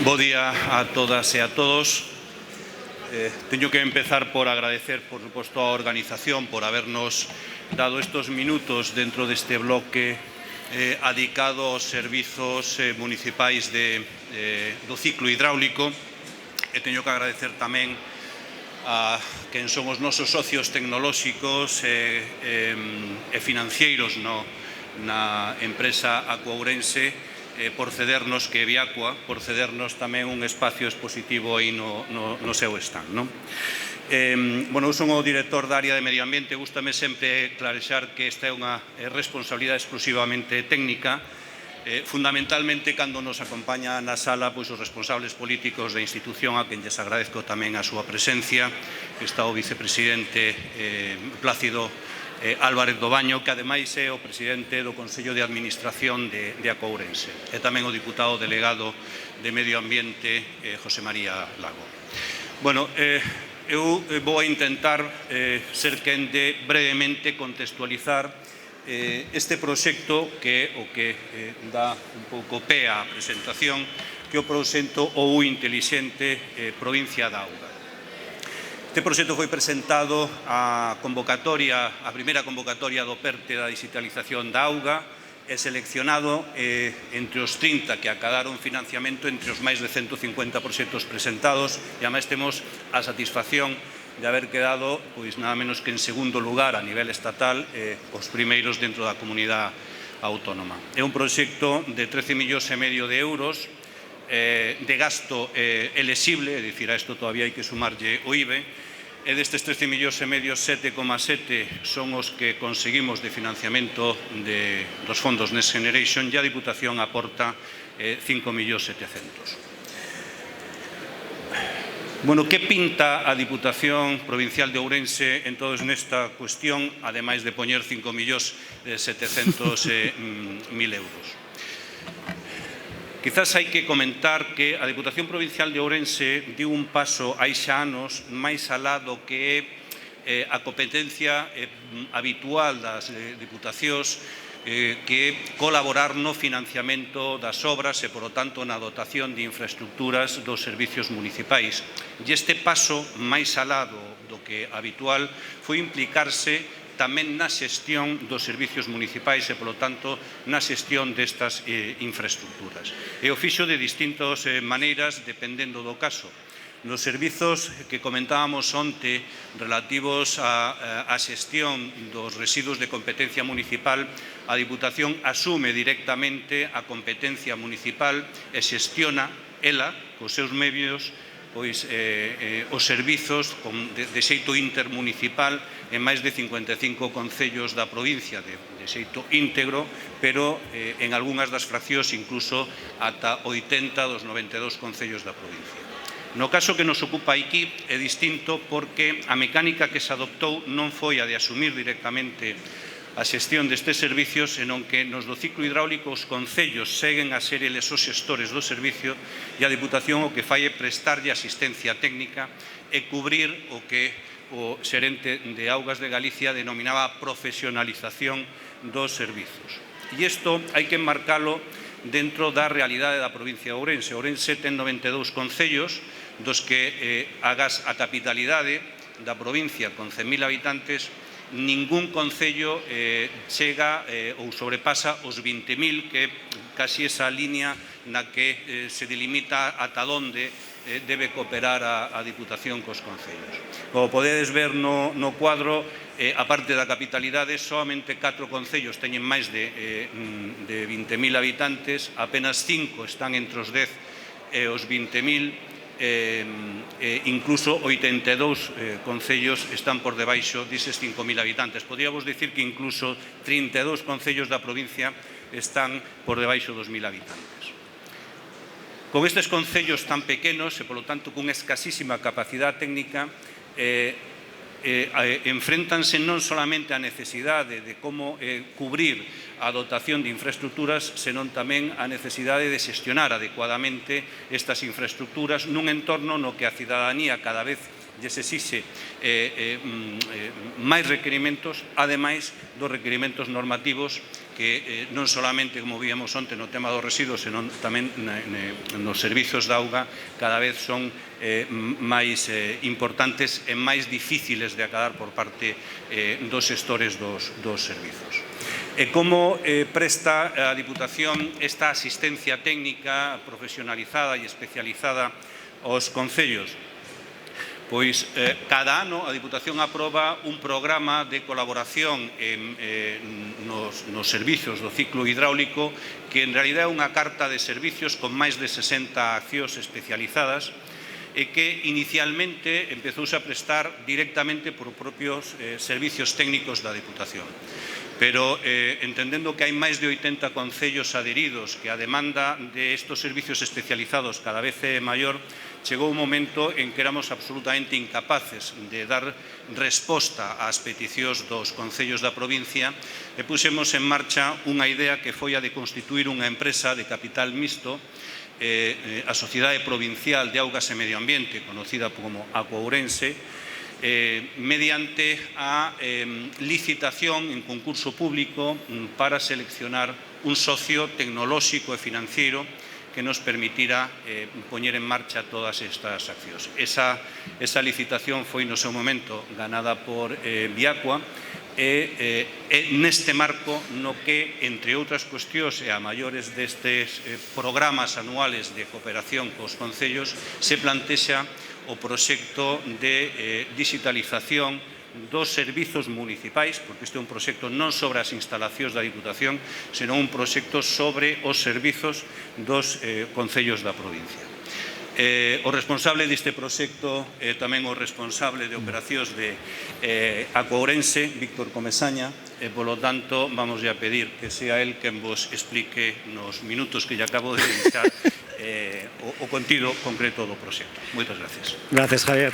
Bo día a todas e a todos. Teño que empezar por agradecer, por suposto, a organización por habernos dado estes minutos dentro deste bloque adicado aos servizos municipais do ciclo hidráulico. E teño que agradecer tamén a quen son os nosos socios tecnolóxicos e financeiros na empresa Acuourense por cedernos, que é Viacua, por cedernos tamén un espacio expositivo aí no seu stand. Eu son o director da área de Medio Ambiente. Gústame sempre clarexar que esta é unha responsabilidade exclusivamente técnica, fundamentalmente cando nos acompaña na sala os responsables políticos da institución, a quen lles agradezco tamén a súa presencia. Está o vicepresidente Plácido Álvarez do Baño, que ademais é o presidente do Consello de Administración de Acuourense, e tamén o diputado delegado de Medio Ambiente, José María Lago. Eu vou intentar ser quen de brevemente contextualizar este proxecto, que é o que dá un pouco pé á presentación, que é o proxecto OU Intelixente Provincia da Auga. Este proxecto foi presentado a primeira convocatoria do PERTE da digitalización da auga e seleccionado entre os 30 que acadaron financiamento entre os máis de 150 proxectos presentados, e ademais temos a satisfacción de haber quedado nada menos que en segundo lugar a nivel estatal, os primeiros dentro da comunidade autónoma. É un proxecto de 13,5 millóns de euros de gasto elexible, é dicir, a isto todavía hai que sumarlle o IBE, e destes 13,5 millóns, 7,7 son os que conseguimos de financiamento dos fondos Next Generation, e a Diputación aporta 5,7 millóns. Que pinta a Diputación Provincial de Ourense en toda esta cuestión, ademais de poñer 5,7 millóns euros? Quizás hai que comentar que a Diputación Provincial de Ourense deu un paso hai xa anos máis alá do que é a competencia habitual das diputacións, que é colaborar no financiamento das obras e, por lo tanto, na dotación de infraestructuras dos servicios municipais. E este paso máis alá do que habitual foi implicarse tamén na xestión dos servicios municipais e, polo tanto, na xestión destas infraestructuras. E o fixo de distintas maneiras, dependendo do caso. Nos servizos que comentábamos onte relativos á xestión dos residuos de competencia municipal, a Diputación asume directamente a competencia municipal e xestiona ela, cos seus medios, os servizos de xeito intermunicipal en máis de 55 concellos da provincia, de xeito íntegro, pero en algunhas das fraccións incluso ata 80 dos 92 concellos da provincia. No caso que nos ocupa aquí é distinto, porque a mecánica que se adoptou non foi a de asumir directamente a xestión destes servicios, senón que nos do ciclo hidráulico os concellos seguen a ser eles os xestores do servicio, e a Diputación o que fai é prestarlle asistencia técnica e cubrir o que o xerente de Augas de Galicia denominaba profesionalización dos servizos. E isto hai que enmarcalo dentro da realidade da provincia de Ourense. Ourense ten 92 concellos, dos que a capitalidade da provincia, con 100.000 habitantes, ningún concello chega ou sobrepasa os 20.000, que é casi esa línea na que se delimita ata onde debe cooperar a Diputación cos concellos. Como podedes ver no quadro, a parte da capitalidade, solamente 4 concellos teñen máis de 20.000 habitantes, apenas 5 están entre os 10 e os 20.000, incluso 82 concellos están por debaixo dises 5.000 habitantes. Podríamos dicir que incluso 32 concellos da provincia están por debaixo dos 1.000 habitantes. Con estes concellos tan pequenos e, polo tanto, cunha escasísima capacidade técnica, enfréntanse non solamente á necesidade de como cubrir a dotación de infraestructuras, senón tamén a necesidade de xestionar adecuadamente estas infraestructuras nun entorno no que a cidadanía cada vez lles exixe máis requerimentos, ademais dos requerimentos normativos que non solamente, como víamos onte, no tema dos residuos, senón tamén nos servizos de auga, cada vez son máis importantes e máis difíciles de acadar por parte dos xestores dos servizos. E como presta a Diputación esta asistencia técnica profesionalizada e especializada aos concellos? Pois cada ano a Diputación aproba un programa de colaboración nos servizos do ciclo hidráulico que en realidad é unha carta de servicios con máis de 60 accións especializadas e que inicialmente empezouse a prestar directamente por propios servicios técnicos da Diputación. Pero entendendo que hai máis de 80 concellos adheridos, que a demanda de estos servicios especializados cada vez é maior, chegou un momento en que éramos absolutamente incapaces de dar resposta ás peticións dos concellos da provincia e pusemos en marcha unha idea que foi a de constituir unha empresa de capital mixto, a Sociedade Provincial de Augas e Medio Ambiente, conocida como Aqua Ourense, mediante a licitación en concurso público para seleccionar un socio tecnolóxico e financeiro que nos permitira poñer en marcha todas estas accións. Esa licitación foi no seu momento ganada por Viacua e neste marco no que, entre outras cuestións e a maiores destes programas anuales de cooperación cos concellos, se plantexa o proxecto de digitalización dos servizos municipais, porque este é un proxecto non sobre as instalacións da Diputación, senón un proxecto sobre os servizos dos concellos da provincia. O responsable deste proxecto é tamén o responsable de operacións de Aqua Ourense, Víctor Comesaña, e, polo tanto, vamos a pedir que sea el quen vos explique nos minutos que lle acabo de dedicar o contido concreto do proxecto. Moitas gracias. Gracias, Javier.